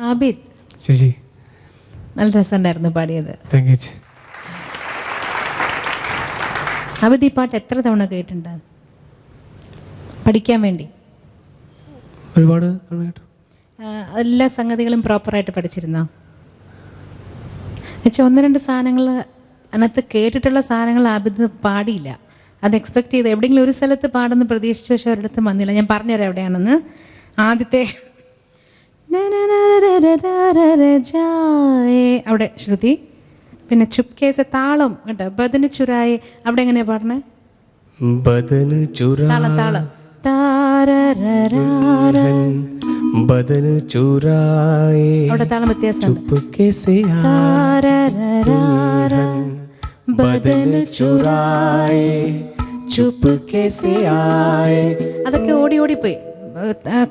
ആബിദ് ചേച്ചി നല്ല രസമുണ്ടായിരുന്നു പാടിയത്. താങ്ക് യു ചേച്ചി. ആബിദ് ഈ പാട്ട് എത്ര തവണ കേട്ടിട്ടുണ്ട് പഠിക്കാൻ വേണ്ടി? ഒരുപാട് തവണ കേട്ടു. എല്ലാ സംഗതികളും പ്രോപ്പറായിട്ട് പഠിച്ചിരുന്നോ? എന്നുവെച്ചാൽ ഒന്ന് രണ്ട് സാധനങ്ങൾ അതിനകത്ത് കേട്ടിട്ടുള്ള സാധനങ്ങൾ ആബിദ് പാടിയില്ല. അത് എക്സ്പെക്ട് ചെയ്ത് എവിടെയെങ്കിലും ഒരു സ്ഥലത്ത് പാടുന്ന പ്രതീക്ഷിച്ചു, പക്ഷെ ഒരിടത്ത് വന്നില്ല. ഞാൻ പറഞ്ഞുതരാം എവിടെയാണെന്ന്. ആദ്യത്തെ അവിടെ ശ്രുതി, പിന്നെ ചുപ്കേസ താളം കേട്ടോ, ബദന് ചുരായെ അവിടെ എങ്ങനെയാ പാടണേ? ബദന് താളം താളം ബദന് ചുരായെ അവിടെ താളം വ്യത്യാസമുണ്ട്. ബദന് ചുരായെ ചുപ്പ് കേസേ ആയേ. അതൊക്കെ ഓടി ഓടിപ്പോയി.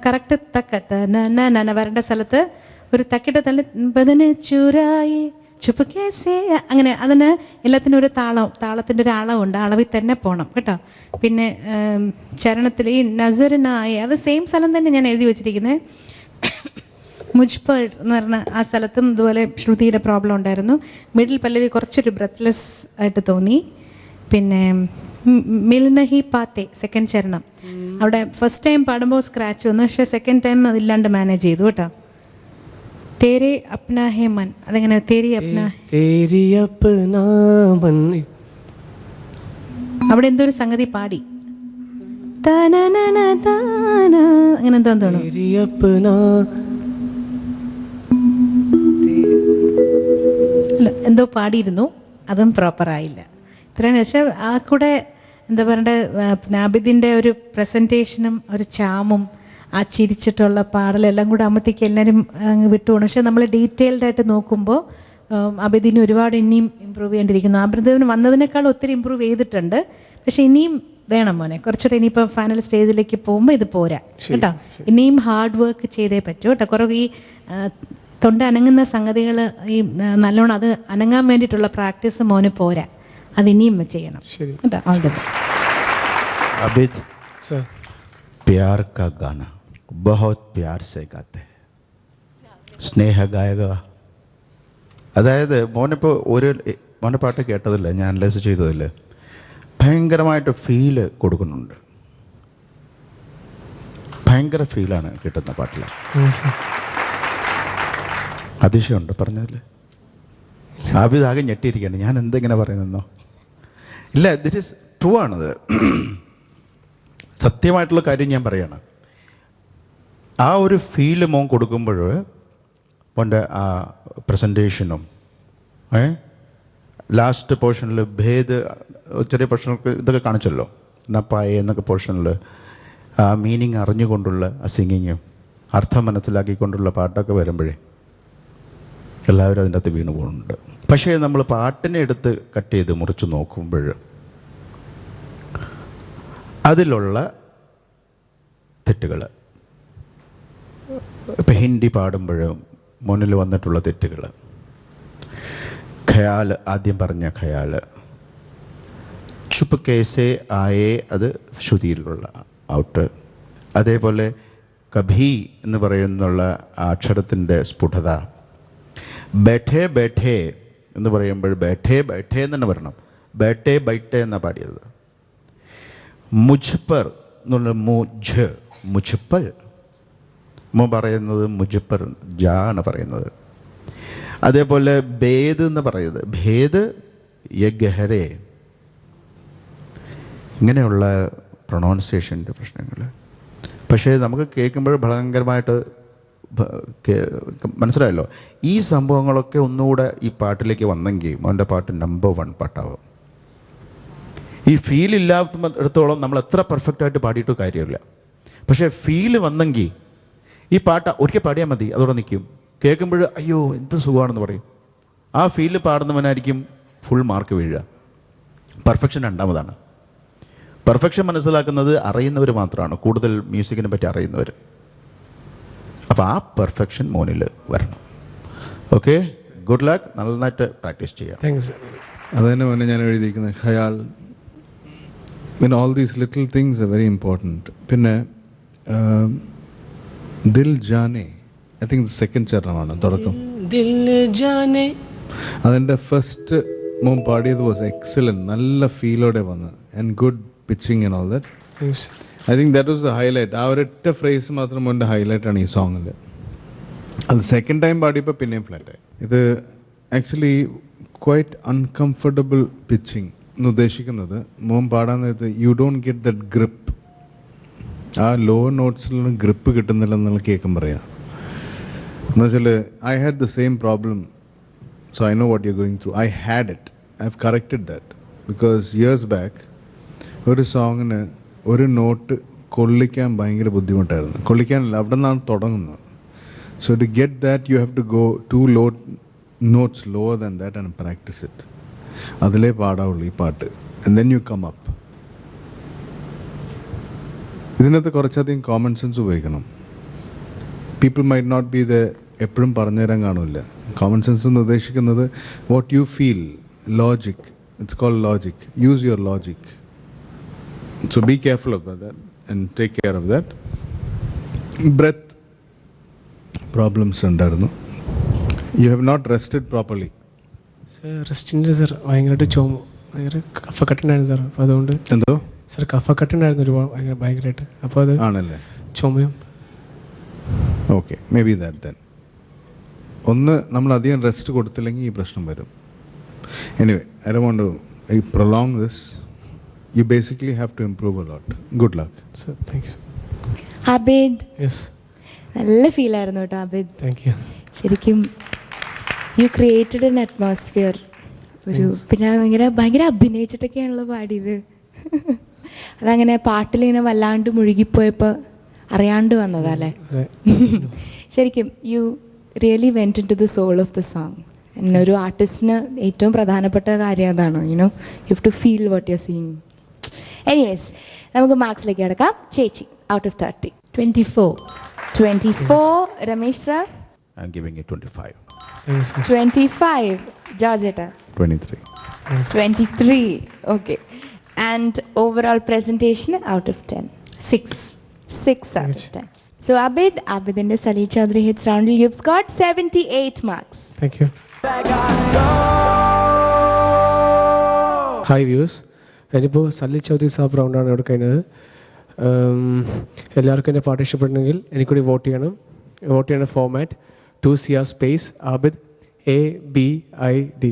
കറക്റ്റ് തക്ക വരേണ്ട സ്ഥലത്ത് ഒരു തക്കിട്ട തള്ളി ബദന് ചുരായി ചുപ്പ് കേസേ, അങ്ങനെ അതിന് എല്ലാത്തിനും ഒരു താളത്തിൻ്റെ ഒരു അളവുണ്ട്. അളവിൽ തന്നെ പോകണം കേട്ടോ. പിന്നെ ചരണത്തിൽ ഈ നസറിനായി അത് സെയിം സ്ഥലം തന്നെ ഞാൻ എഴുതി വെച്ചിരിക്കുന്നത്. മുജ്പർ എന്ന് പറഞ്ഞ ആ സ്ഥലത്തും ഇതുപോലെ ശ്രുതിയുടെ പ്രോബ്ലം ഉണ്ടായിരുന്നു. മിഡിൽ പല്ലവി കുറച്ചൊരു ബ്രെത്ത്ലെസ് ആയിട്ട് തോന്നി. പിന്നെ മിൽനഹി പാത്തെ സെക്കൻഡ് ചരണം അവിടെ ഫസ്റ്റ് ടൈം പാടുമ്പോൾ സ്ക്രാച്ച് വന്നു, പക്ഷേ സെക്കൻഡ് ടൈം അതില്ലാണ്ട് മാനേജ് ചെയ്തു കേട്ടോ. തേരെ അപ്നാ ഹേ മൻ അതെങ്ങനെ? തേരി അപ്നാ അവിടെ എന്തോ ഒരു സംഗതി പാടി അങ്ങനെ എന്തോ തോന്നുന്നു. എന്തോ പാടിയിരുന്നു, അതും പ്രോപ്പറായില്ല. ഇത്രയാണ്. പക്ഷേ ആ കൂടെ എന്താ പറയണ്ടേ, ആബിദിൻ്റെ ഒരു പ്രസൻറ്റേഷനും ഒരു ചാമും ആ ചിരിച്ചിട്ടുള്ള പാടലെല്ലാം കൂടെ ആകുമ്പോഴത്തേക്ക് എല്ലാവരും അങ്ങ് വിട്ടുപോകണം. പക്ഷേ നമ്മൾ ഡീറ്റെയിൽഡായിട്ട് നോക്കുമ്പോൾ ആബിദിന് ഒരുപാട് ഇനിയും ഇമ്പ്രൂവ് ചെയ്യേണ്ടിയിരിക്കുന്നു. ആബിദിന് വന്നതിനേക്കാൾ ഒത്തിരി ഇമ്പ്രൂവ് ചെയ്തിട്ടുണ്ട്. പക്ഷേ ഇനിയും വേണം മോനെ, കുറച്ചുകൂടെ. ഇനിയിപ്പോൾ ഫൈനൽ സ്റ്റേജിലേക്ക് പോകുമ്പോൾ ഇത് പോരാ കേട്ടോ. ഇനിയും ഹാർഡ് വർക്ക് ചെയ്തേ പറ്റൂ കേട്ടോ. കുറേ ഈ തൊണ്ട അനങ്ങുന്ന സംഗതികൾ ഈ നല്ലോണം അത് അനങ്ങാൻ വേണ്ടിയിട്ടുള്ള പ്രാക്ടീസ് മോന് പോരാ, അതിനിയും ചെയ്യണം കേട്ടോ. All the best. Abid sir, प्यार का गाना बहुत प्यार से गाते हैं. സ്നേഹ ഗായക. അതായത് മോനെ പാട്ട് കേട്ടതില്ല, ഞാൻ അനലൈസ് ചെയ്തതില്ല, ഭയങ്കരമായിട്ട് ഫീല് കൊടുക്കുന്നുണ്ട്. ഭയങ്കര ഫീലാണ് കിട്ടുന്ന പാട്ടിൽ. അതിശയമുണ്ട് പറഞ്ഞതിൽ. ആബിദ് ആകെ ഞെട്ടിയിരിക്കുകയാണ്, ഞാൻ എന്തെങ്ങനെ പറയുന്നോ. ഇല്ല, ദിസ് ഈസ് ട്രൂ ആണത്, സത്യമായിട്ടുള്ള കാര്യം ഞാൻ പറയണം. ആ ഒരു ഫീല് മോൻ കൊടുക്കുമ്പോൾ മോൻ്റെ ആ പ്രസൻറ്റേഷനും ലാസ്റ്റ് പോർഷനിൽ ഭേദ് ചെറിയ പോർഷനൊക്കെ ഇതൊക്കെ കാണിച്ചല്ലോ, നപ്പായ എന്നൊക്കെ പോർഷനിൽ ആ മീനിങ് അറിഞ്ഞുകൊണ്ടുള്ള ആ സിംഗിങ്ങും അർത്ഥം മനസ്സിലാക്കിക്കൊണ്ടുള്ള പാട്ടൊക്കെ വരുമ്പോഴേ എല്ലാവരും അതിൻ്റെ അകത്ത് വീണു പോകുന്നുണ്ട്. പക്ഷേ നമ്മൾ പാട്ടിനെ എടുത്ത് കട്ട് ചെയ്ത് മുറിച്ച് നോക്കുമ്പോൾ അതിലുള്ള തെറ്റുകൾ, ഇപ്പം ഹിന്ദി പാടുമ്പോഴും മുന്നിൽ വന്നിട്ടുള്ള തെറ്റുകൾ, ഖയാൽ ആദ്യം പറഞ്ഞ ഖയാൽ, ചുപ്പ് കേസേ ആയേ അത് ശ്രുതിയിലുള്ള ഔട്ട്, അതേപോലെ കഭി എന്ന് പറയുന്നുള്ള അക്ഷരത്തിൻ്റെ സ്ഫുടത, ബൈഠേ ബൈഠേ എന്ന് പറയുമ്പോൾ ബൈഠേ ബൈഠേ എന്ന് തന്നെ പറയണം, ബൈഠേ ബൈഠേ എന്നാണ് പാടിയത്. മുജ്പർ എന്നുള്ള മുജ്പൽ പറയുന്നത് മുജ്പർ ജാ ആണ് പറയുന്നത്. അതേപോലെ ഭേദ് എന്ന് പറയുന്നത് ഭേദ് യഗഹരെ, ഇങ്ങനെയുള്ള പ്രൊണൗൺസിയേഷൻ്റെ പ്രശ്നങ്ങൾ. പക്ഷേ നമുക്ക് കേൾക്കുമ്പോൾ ഭയങ്കരമായിട്ട് മനസ്സിലായല്ലോ. ഈ സംഭവങ്ങളൊക്കെ ഒന്നുകൂടെ ഈ പാട്ടിലേക്ക് വന്നെങ്കിൽ അവൻ്റെ പാട്ട് നമ്പർ 1 പാട്ടാവും. ഈ ഫീൽ ഇല്ലാത്തിടത്തോളം നമ്മൾ എത്ര പെർഫെക്റ്റായിട്ട് പാടിയിട്ട് കാര്യമില്ല. പക്ഷേ ഫീല് വന്നെങ്കിൽ ഈ പാട്ട് ഒരിക്കൽ പാടിയാൽ മതി, അതോടെ നിൽക്കും. കേൾക്കുമ്പോൾ അയ്യോ എന്ത് സുഖമാണെന്ന് പറയും. ആ ഫീല് പാടുന്നവനായിരിക്കും ഫുൾ മാർക്ക് വീഴുക. പെർഫെക്ഷൻ രണ്ടാമതാണ്. പെർഫെക്ഷൻ മനസ്സിലാക്കുന്നത് അറിയുന്നവർ മാത്രമാണ്, കൂടുതൽ മ്യൂസിക്കിനെ പറ്റി അറിയുന്നവർ. അപ്പോൾ ആ പെർഫെക്ഷൻ മോനിൽ വരണം. ഓക്കെ, ഗുഡ് ലക്ക്, നന്നായിട്ട് പ്രാക്ടീസ് ചെയ്യാം. Thank you sir. അത് തന്നെ മോനെ ഞാൻ എഴുതിയിരിക്കുന്നത്. ഖയാൽ, പിന്നെ all these little things are very important. പിന്നെ ദിൽ ജാനെ ഐ തിങ്ക് സെക്കൻഡ് ചരണമാണ് തുടക്കം. ദിൽ ജാനെ അതിൻ്റെ ഫസ്റ്റ് മോൻ പാടിയത് വാസ് എക്സലൻറ്റ്, നല്ല ഫീലോടെ വന്ന് and good pitching and all that. I think that was the highlight. ആ ഒരൊറ്റ ഫ്രേസ് മാത്രം മോൻ്റെ ഹൈലൈറ്റാണ് ഈ സോങ്ങിൽ. അത് സെക്കൻഡ് ടൈം പാടിയപ്പോൾ പിന്നെയും ഫ്ലാറ്റായി. ഇത് ആക്ച്വലി ക്വൈറ്റ് അൺകംഫർട്ടബിൾ പിച്ചിങ് എന്ന് ഉദ്ദേശിക്കുന്നത് മോൻ പാടാൻ നേരത്ത് you don't get that grip. ആ ലോ നോട്ട്സിലൊന്നും ഗ്രിപ്പ് കിട്ടുന്നില്ല എന്നുള്ള കേൾക്കും പറയാം. എന്ന് വെച്ചാൽ I had the same problem, so I know what you going through. I had it, I have corrected that because years back ഒരു സോങ്ങിന് ഒരു നോട്ട് കൊള്ളിക്കാൻ ഭയങ്കര ബുദ്ധിമുട്ടായിരുന്നു. കൊള്ളിക്കാനല്ല, അവിടെ നിന്നാണ് തുടങ്ങുന്നത്. So to get that you have to go 2 notes lower than that and practice it. അതിലേ പാടാവുള്ളൂ ഈ പാട്ട്. and then you come up. ഇതിനകത്ത് കുറച്ചധികം കോമൺ സെൻസ് ഉപയോഗിക്കണം. People might not be the എപ്പോഴും പറഞ്ഞു തരാൻ കാണില്ല. കോമൺ സെൻസ് എന്ന് ഉദ്ദേശിക്കുന്നത് what you feel, logic. It's called logic. Use your logic. So be careful about that and take care of that. Breath problems ഉണ്ടായിരുന്നു. You have not rested properly. Sir റെസ്റ്റിൻ്റെ sir ഭയങ്കരമായിട്ട് ഭയങ്കര കഫക്കെട്ടുണ്ടായിരുന്നു sir. അപ്പോൾ അതുകൊണ്ട് എന്തോ sir കഫക്കെട്ടുണ്ടായിരുന്നു ഒരുപാട് ഭയങ്കരമായിട്ട്. അപ്പോൾ അത് ആണല്ലേ, ചുമയും. Okay, maybe that then. ഒന്ന് നമ്മൾ അധികം റെസ്റ്റ് കൊടുത്തില്ലെങ്കിൽ ഈ പ്രശ്നം വരും. Anyway, I don't want to prolong this. You basically have to improve a lot. Good luck. Sir thank you. Abid, yes, നല്ല ഫീലായിരുന്നു കേട്ടോ അബിദ്. Thank you. ശരിക്കും യു ക്രിയേറ്റഡ് എൻ അറ്റ്മോസ്ഫിയർ. ഒരു പിന്നെ ഭയങ്കര അഭിനയിച്ചിട്ടൊക്കെയാണല്ലോ പാടിയത്. അതങ്ങനെ പാട്ടിലിങ്ങനെ വല്ലാണ്ട് മുഴുകിപ്പോയപ്പോൾ അറിയാണ്ട് വന്നതല്ലേ. ശരിക്കും you really went into the soul of the song. ഒരു ആർട്ടിസ്റ്റിന് ഏറ്റവും പ്രധാനപ്പെട്ട കാര്യം അതാണ്. You have to feel what you are seeing. Anyways, നമുക്ക് മാർക്സിലേക്ക് കിടക്കാം. ചേച്ചി, out of 30 24. 24. Ramesh sir? I'm giving it 25. 25. George ഏട്ടാ? 23. 23. Okay. And overall presentation out of 10? 6. 6 out of 10. So Abid in the Salil Chaudhary hits round, you've got 78 marks. Thank you. Hi views, ഞാനിപ്പോൾ സലിൽ ചൗധരി സാബ് റൗണ്ടാണ് ഇവിടെ കഴിഞ്ഞത്. എല്ലാവർക്കും എൻ്റെ പാട്ട് ഇഷ്ടപ്പെടണമെങ്കിൽ എനിക്കൂടി വോട്ട് ചെയ്യണം. Vote ചെയ്യേണ്ട format 2CR space Abid ABID.